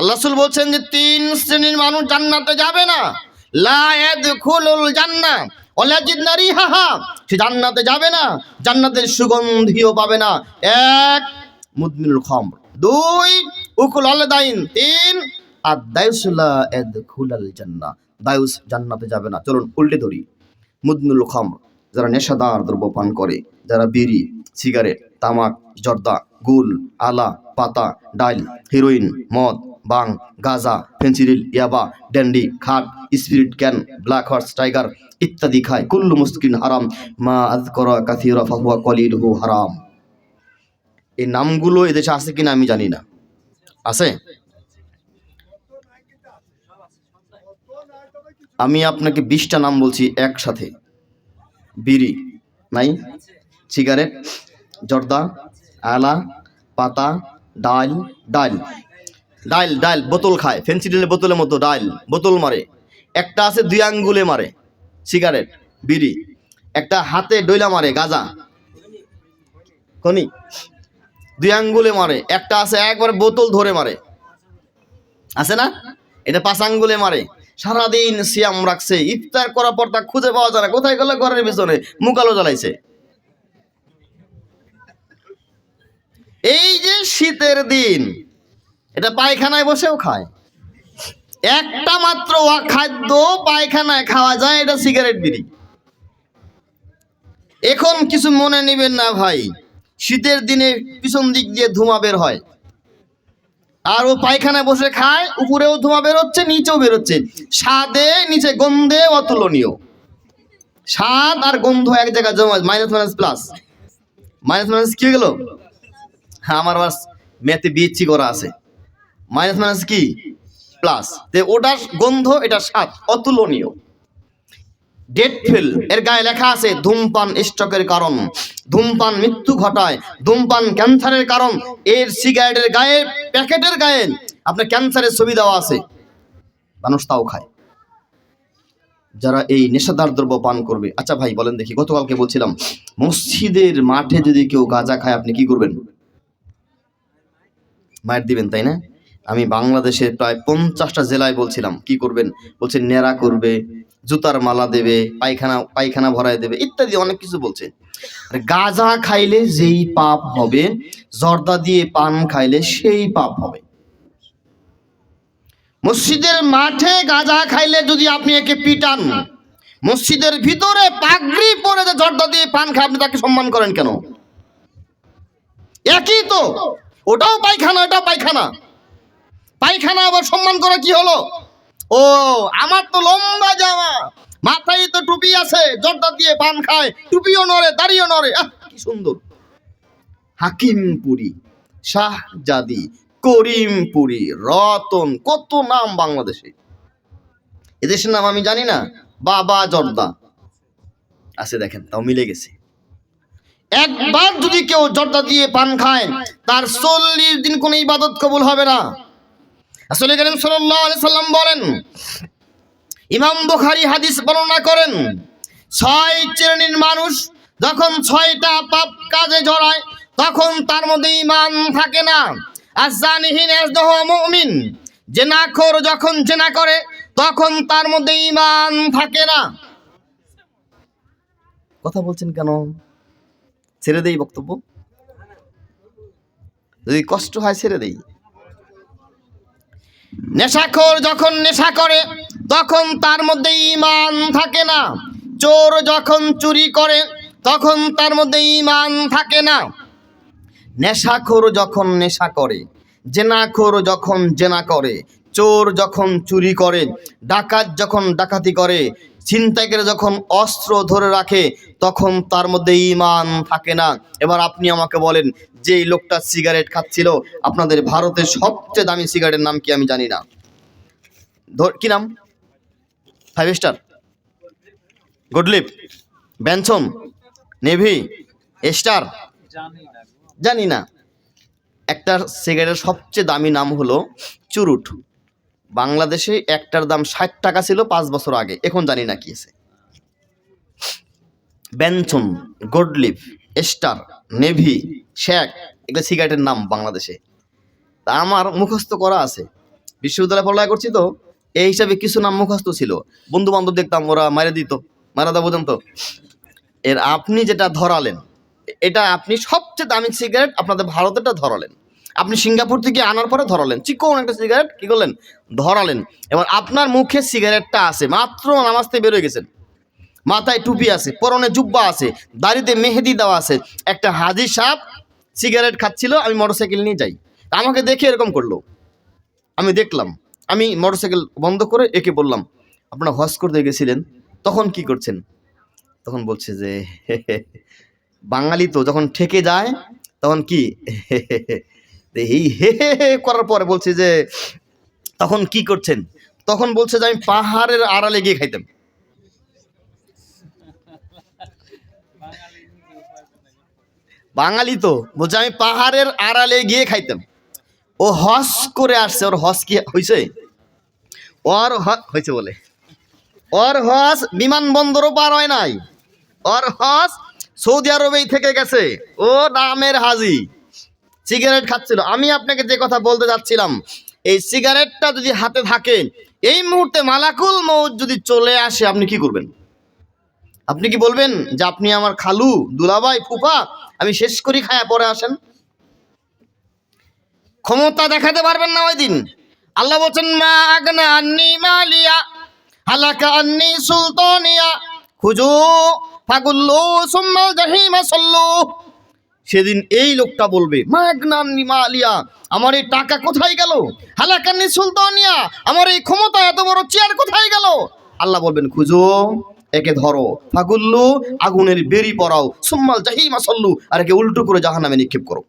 আল্লাহ রাসূল বলছেন যে 3 শ্রেণীর মানুষ জান্নাতে যাবে না। লা ইয়াদখুলুল জান্নাহ ওয়ালা ইয়াজিদু রিহাহা, সে জান্নাতে যাবে না, জান্নাতের সুগন্ধিও পাবে না। 1 মুদমিনুল খামর, 2 উকুলুল দাইন, 3 আদ-দায়ুসু লা ইয়াদখুলুল জান্নাহ, দায়ুস জান্নাতে যাবে না। চলুন উল্টে ধরি। মুদমিনুল খামর, যারা নেশাদার দ্রব্য পান করে, যারা বিড়ি, সিগারেট, তামাক, জর্দা, গুল, আলা, পাতা, ডাইল, হিরোইন, মদ, বাং, গাঁজা, ফেন্সিডিল, ইয়াবা, ড্যান্ডি, খাট, spirit can, black horse, tiger ইত্যাদি খায়। কুল্লু মুসকিন হারাম মা আযকারা কাসীরা ফাহুয়া কলিলুহু হারাম। এই নামগুলো এদেশে আছে কিনা আমি জানি না, আছে? আমি আপনাকে 20টা নাম বলছি একসাথে। বিড়ি নাই, সিগারেট, জর্দা, আলা, পাতা, ডাইল, ডাইল ডাইল ডাইল বোতল খায়, ফেন্সিডিলের বোতলের মতো ডাইল, বোতল মারে। একটা আছে 2 আঙ্গুলে মারে, সিগারেট, বিড়ি। একটা হাতে ডইলা মারে, গাঁজা, খনি, 2 আঙ্গুলে মারে। একটা আছে একবার বোতল ধরে মারে, আছে না? এটা 5 আঙ্গুলে মারে। সারাদিন সিয়াম রাখছে, ইফতার করার পর তা খুঁজে পাওয়া যায় না, কোথায় গেল? ঘরের পিছনে মুকালো জ্বালাইছে। এই যে শীতের দিন, এটা পায়খানায় বসেও খায়। একটা মাত্র খাদ্য পায়খানায় খাওয়া যায়, এটা সিগারেট, বিড়ি। এখন কিছু মনে নেবেন না ভাই, শীতের দিনে পিছন দিক দিয়ে ধোঁয়া বের হয়, আর ও পায়খানায় বসে খায়, উপরেও ধোঁয়া বের হচ্ছে, নিচেও বের হচ্ছে। স্বাদে নিচে, গন্ধে অতুলনীয়। স্বাদ আর গন্ধ এক জায়গায় জমা, minus minus plus, minus minus কি গেল? আমার বাস ম্যাথে বিএসসি করা আছে। মাইনাস মাইনাস কি? প্লাস। ওটার গন্ধ, এটা স্বাদ অতুলনীয়। ডেটফিল এর গায়ে লেখা আছে ধূমপান স্ট্রোকের কারণ, ধূমপান মৃত্যু ঘটায়, ধূমপান ক্যান্সারের কারণ। এর সিগারেটের গায়ে, প্যাকেটের গায়ে আপনার ক্যান্সারের ছবি দেওয়া আছে, মানুষ তাও খায়। যারা এই নেশাদার দ্রব্য পান করবে, আচ্ছা ভাই বলেন দেখি, গতকালকে বলছিলাম মসজিদের মাঠে যদি কেউ গাঁজা খায় আপনি কি করবেন? মায়ের দিবেন, তাই না? আমি বাংলাদেশের প্রায় 50টা জেলায় বলছিলাম কি করবেন, বলছে নেড়া করবে, জুতার মালা দেবে, পায়খানা ভরায় দেবে, ইত্যাদি অনেক কিছু বলছে। গাঁজা খাইলে যেই পাপ হবে, জর্দা দিয়ে পান খাইলে সেই পাপ হবে। মসজিদের মাঠে গাঁজা খাইলে যদি আপনি একে পিটান, মসজিদের ভিতরে পাগড়ি পরে যে জর্দা দিয়ে পান খায়, আপনি তাকে সম্মান করেন কেন? একই তো, ওটাও পায়খানা, এটাও পায়খানা। পায়খানা আবার সম্মান করা কি হলো? ও আমার তো লম্বা জামা, মাথায় তো টুপি আছে, জর্দা দিয়ে পান খায়, টুপিও নড়ে, দাড়িও নড়ে, কি সুন্দর। হাকিমপুরি, শাহজাদি, করিমপুরি, রতন, কত নাম বাংলাদেশে। এদেশের নাম আমি জানি না। বাবা জর্দা আছে, দেখেন, তাও মিলে গেছে। একবার যদি কেউ জর্দা দিয়ে পান খায়, তার 40 দিন কোনো ইবাদত কবুল হবে না। রাসূল করিম সাল্লাল্লাহু আলাইহি সাল্লাম বলেন, ইমাম বুখারী হাদিস বর্ণনা করেন, 6 শ্রেণীর মানুষ যখন 6টা পাপ কাজে জড়ায়, তখন তার মধ্যে ঈমান থাকে না। আয-যানিহিন ইয়াজদহু মুমিন, জিনাখোর যখন জিনা করে, তখন তার মধ্যে ঈমান থাকে না। কথা বলছেন কেন? ছেড়ে দেই বক্তব্য, যদি কষ্ট হয় ছেড়ে দেই। নেশাখোর যখন নেশা করে, তখন তার মধ্যে ঈমান থাকে না। চোর যখন চুরি করে, তখন তার মধ্যে ঈমান থাকে না। নেশাখোর যখন নেশা করে, জেনাখোর যখন জেনা করে, চোর যখন চুরি করে, ডাকাত যখন ডাকাতি করে, ছিনতাইকারী যখন অস্ত্র ধরে রাখে, তখন তার মধ্যে ঈমান থাকে না। এবার আপনি আমাকে বলেন, যে লোকটা সিগারেট খাচ্ছিল, আপনাদের ভারতের সবচেয়ে দামি সিগারেটের নাম কি আমি জানি না, কি নাম? 5 স্টার, গুডলিপ, বেনসন, নেভি, স্টার, জানি না। একটা সিগারেটের সবচেয়ে দামি নাম হলো চুরুট। বাংলাদেশে একটার দাম 60 টাকা ছিল 5 বছর আগে, এখন জানি না কি আছে। বেনসন, গুডলিপ, স্টার, নেভি, শ্যাক, এগুলো সিগারেটের নাম বাংলাদেশে। তা আমার মুখস্থ করা আছে। বিশ্ববিদ্যালয়ে পড়ালেখা করছি তো এই হিসাবে কিছু নাম মুখস্থ ছিল, বন্ধু বান্ধব দেখতাম ওরা মারা দিত, মারা দেওয়া পর্যন্ত। এর আপনি যেটা ধরালেন, এটা আপনি সবচেয়ে দামি সিগারেট আপনাদের ভারতেরটা ধরালেন, আপনি সিঙ্গাপুর থেকে আনার পরে ধরালেন, চিকন একটা সিগারেট কি করলেন, ধরালেন। এবার আপনার মুখে সিগারেটটা আছে, মাত্র নামাজ থেকে বেরোয় গেছেন, মাথায় টুপি আছে, পরনে জুব্বা আছে, দাড়িতে মেহেদি দেওয়া আছে, একটা হাজি সাহেব সিগারেট খাচ্ছিল, আমি মোটরসাইকেল নিয়ে যাই, আমাকে দেখে এরকম করলো, আমি দেখলাম, আমি মোটরসাইকেল বন্ধ করে একে বললাম, আপনারা হজ করতে গেছিলেন, তখন কি করছেন? তখন বলছে যে বাঙালি তো যখন ঠেকে যায় তখন কি এই হে হে হে করার পরে বলছে যে তখন কি করছেন? তখন বলছে যে আমি পাহাড়ের আড়ালে গিয়ে খাইতাম। বাঙালি তো বলছে আমি পাহাড়ের আড়ালে গিয়ে খাইতাম। ও হজ করে আসছে, ওর হজ কি হয়েছে? ওর হয়েছে বলে, ওর হজ বিমানবন্দরও পার হয় নাই, ওর হজ সৌদি আরবেই থেকে গেছে, ও নামের হাজি সিগারেট খাচ্ছিল। আমি আপনাকে যে কথা বলতে যাচ্ছিলাম, এই সিগারেটটা যদি হাতে থাকে, এই মুহূর্তে মালাকুল মউত যদি চলে আসে, আপনি কি করবেন? আপনি কি বলবেন যে আপনি আমার খালু, দুলাভাই, ফুফা, আমি শেষ করি, খায়া পরে আসেন? ক্ষমতা দেখাতে পারবেন না ওই দিন। আল্লাহ বলছেন মা আগনা আন্নি মালিয়া হালাকা আন্নি সুলতানিয়া খুজু ফাগুল্লু সুম্মা জাহিমা সাল্লু। সেদিন এই লোকটা বলবে মা আগনা আন্নি মালিয়া, আমার এই টাকা কোথায় গেল? হালাকা আন্নি সুলতানিয়া, আমার এই ক্ষমতা, এত বড় চেয়ার কোথায় গেল? আল্লাহ বলবেন খুজু, একে ধরো, ফাগুল্লু, আগুনের বেরি পরাও, সুম্মাল জাহিমা সাল্লু, আর একে উল্টো করে জাহান্নামে নিক্ষেপ করো।